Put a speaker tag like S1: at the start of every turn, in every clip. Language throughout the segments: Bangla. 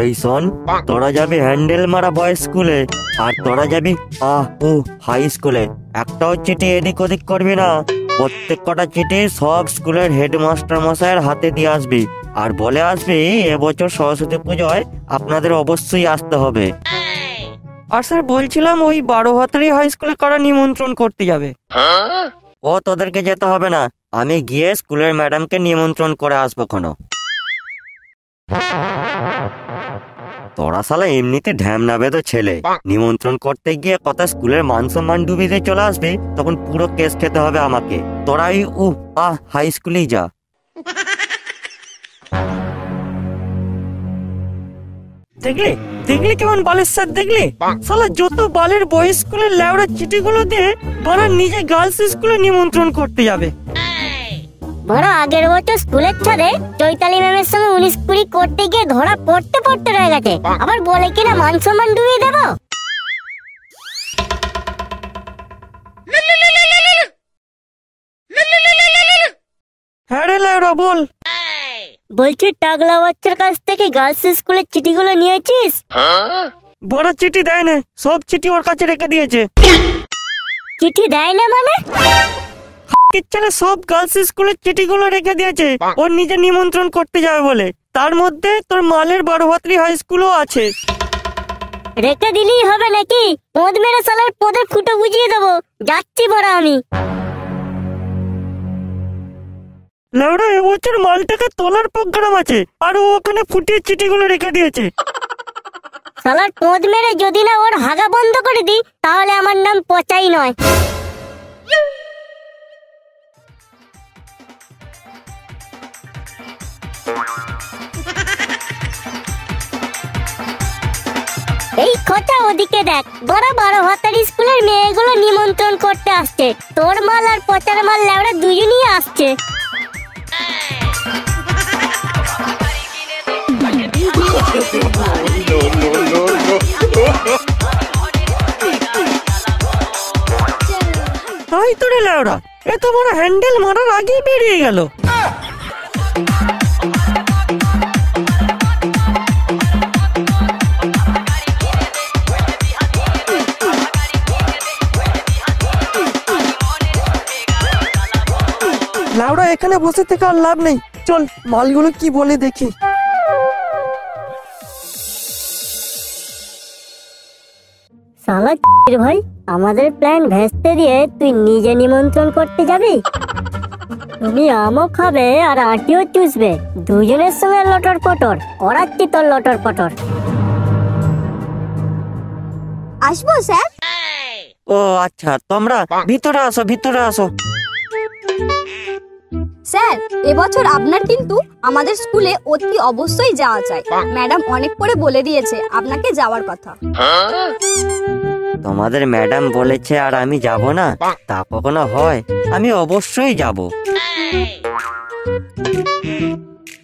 S1: এই শোন, তোরা যাবি হ্যান্ডেল মারা বয়েজ স্কুলে, আর তোরা যাবি হাই স্কুলে। একটাও চিঠি এদিক ওদিক করবি না। প্রত্যেক কটা চিঠি সব স্কুলের হেডমাস্টার মশাইয়ের হাতে দিয়ে আসবি, আর বলে আসবি এবছর সরস্বতী পুজোয় আপনাদের অবশ্যই আসতে হবে। আর স্যার বলছিলাম, ওই 12 হাতারি হাই স্কুলে কারা নিমন্ত্রণ করতে যাবে? ও তোদেরকে যেতে হবে না, আমি গিয়ে স্কুলের ম্যাডামকে নিমন্ত্রণ করে আসবো। কোনো তোরা শালা এমনিতে ঢ্যামনা বেদো ছেলে, নিমন্ত্রণ করতে গিয়ে কথা স্কুলের মান সম্মান ডুবিতে চলে আসবে, তখন পুরো কেস খেতে হবে আমাকে। তোরাই হাই স্কুলেই যা। দেখলে দেখলে কেমন বালের স্যার, দেখলে শালা যত বালের বয়েজ স্কুলের লেওড়া চিঠিগুলো দিয়ে বড় নিজে গার্লস স্কুলে নিমন্ত্রণ করতে যাবে।
S2: বড় আগের বছর স্কুলের ছাদে চৈতালি ম্যামের সঙ্গে 19-20 করতে গিয়ে ধরা পড়তে পড়তে রয়ে গেছে, আবার বলে কিনা মান সম্মান ডুবিয়ে দেব।
S1: হ্যাঁ রে লেওড়া বল।
S2: বলছি টাগলা বাচ্চার কাছ থেকে গার্লস স্কুলের চিঠিগুলো নিয়েছিস?
S1: বড় চিঠি দেয় না, সব চিঠি ওর কাছে রেখে দিয়েছে।
S2: চিঠি দেয় না মানে?
S1: সব গার্লস স্কুলের চিঠিগুলো রেখে দিয়েছে ওর নিজে নিমন্ত্রণ করতে যাবে বলে। তার মধ্যে তোর মালের 12 হাতারি হাই স্কুলও আছে।
S2: রেখে দিলেই হবে নাকি? পদ মেরে সালার পদের ফুটো বুঝিয়ে দেবো। যাচ্ছি বড় আমি।
S1: লেওড়া এবছর মালটাকে তোলার প্রোগ্রাম আছে, আর ও ওখানে ফুটিয়ে চিঠিগুলো রেখে দিয়েছে।
S2: সালার পদ মেরে যদি না ওর হাগা বন্ধ করে দিই, তাহলে আমার নাম পচাই নয়। এই কথা ওদিকে দেখ, বড় 12 হাতারি স্কুলের মেয়েগুলো নিমন্ত্রণ করতে আসছে। তোর মাল আর পচার মাল লেওড়া দুজনই আসছে।
S1: তাই তো রে লেওড়া, এত বড় হ্যান্ডেল মারার আগেই বেরিয়ে গেল। লাউড়া এখানে বসে থেকে আর লাভ নেই, চল মালগুলো কি বলে দেখি।
S2: শালা ভাই, আমাদের প্ল্যান ভেস্তে দিয়ে তুই নিজে নিমন্ত্রণ করতে যাবি? তুমি আমও খাবে আর আটিও চুষবে, দুজনের সঙ্গে লটর পটর করাচ্ছি তোর লটর পটর।
S3: আসবো স্যার?
S1: ও আচ্ছা, তোমরা ভিতরে আসো, ভিতরে আসো।
S3: স্যার, এবছর আপনার কিন্তু আমাদের স্কুলে অতি অবশ্যই যাওয়া চাই। ম্যাডাম অনেক করে বলে দিয়েছে আপনাকে যাওয়ার কথা।
S1: তোমাদের ম্যাডাম বলেছে আর আমি যাব না? তা কখনো হয়? আমি অবশ্যই যাব।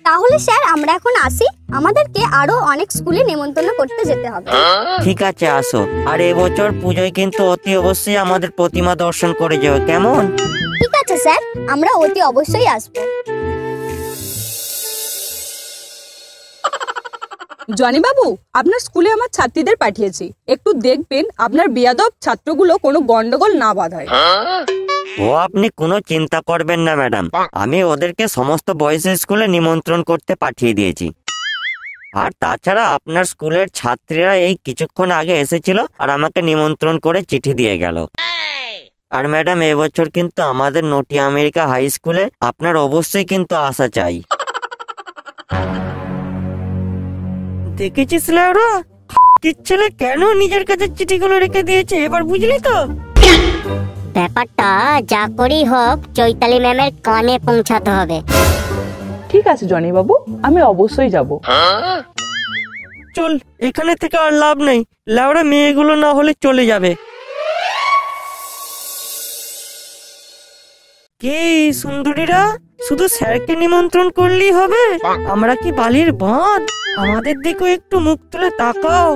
S3: তাহলে স্যার আমরা এখন আসি, আমাদেরকে আরো অনেক স্কুলে নেমন্তন্ন করতে যেতে হবে।
S1: ঠিক আছে, আসো। আর এবছর পুজোয় কিন্তু অতি অবশ্যই আমাদের প্রতিমা দর্শন করে যাও, কেমন?
S3: ঠিক আছে স্যার, আমরা অতি অবশ্যই আসবো।
S4: জনি বাবু, আপনার স্কুলে আমার ছাত্রীদের পাঠিয়েছি, একটু দেখবেন আপনার বেয়াদব ছাত্রগুলো কোনো গন্ডগোল না বাঁধায়।
S1: ও আপনি কোনো চিন্তা করবেন না ম্যাডাম, আমি ওদেরকে সমস্ত বয়েজ স্কুলে নিমন্ত্রণ করতে পাঠিয়ে দিয়েছি। আর তাছাড়া আপনার স্কুলের ছাত্রীরা এই কিছুক্ষণ আগে এসেছিল আর আমাকে নিমন্ত্রণ করে চিঠি দিয়ে গেল। আর ম্যাডাম এবছর কিন্তু আমাদের নটি আমেরিকা হাই স্কুলে আপনার অবশ্যই কিন্তু আসা চাই। দেখেছিস লেওরা, কি ছেলে কেন নিজের কাছে চিঠিগুলো রেখে দিয়েছে, এবার বুঝলি তো?
S2: ব্যাপারটা যা করেই হোক চৈতালি ম্যামের কানে পৌঁছাতে হবে।
S4: ঠিক আছে জনি বাবু, আমি অবশ্যই যাব।
S1: চল, এখানে থেকে আর লাভ নেই, লেওরা মেয়েগুলো না হলে চলে যাবে। কে সুন্দরীরা, শুধু স্যারকে নিমন্ত্রণ করলেই হবে? আমরা কি বালির বাঁধ? আমাদের দিকেও একটু মুখ তুলে তাকাও।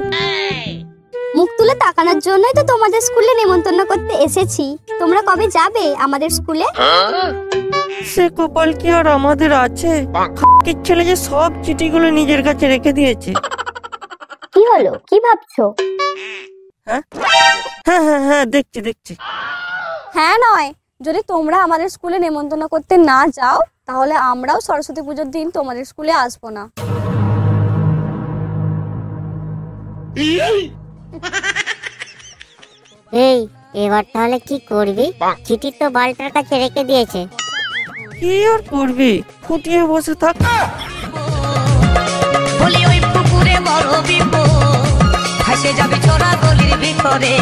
S3: মুখ তুলে তাকানোর জন্যই তো তোমাদের স্কুলে নেমন্তন্ন করতে এসেছি। তোমরা কবে যাবে আমাদের স্কুলে?
S1: সে কপাল কি আর আমাদের আছে? খাকির ছেলে যে সব চিঠিগুলো নিজের কাছে রেখে দিয়েছে।
S2: কি হলো, কি ভাবছো?
S1: হ্যাঁ হ্যাঁ হ্যাঁ হ্যাঁ, দেখছি দেখছি।
S3: হ্যাঁ নয়, যদি তোমরা আমাদের স্কুলে নেমন্তন্ন করতে না যাও তাহলে আমরাও সরস্বতী পুজোর দিন তোমাদের স্কুলে আসবো না।
S2: এই, এবার তাহলে কি করবি? চিঠি তো বালটার কাছে রেখে দিয়েছে।
S1: কি আর করবি, ফুটিয়ে বসে থাক।
S5: বলি ওই পুকুরে বড় বিপদ, ভাসে যাবে ছোড়া গলির ভিতরে।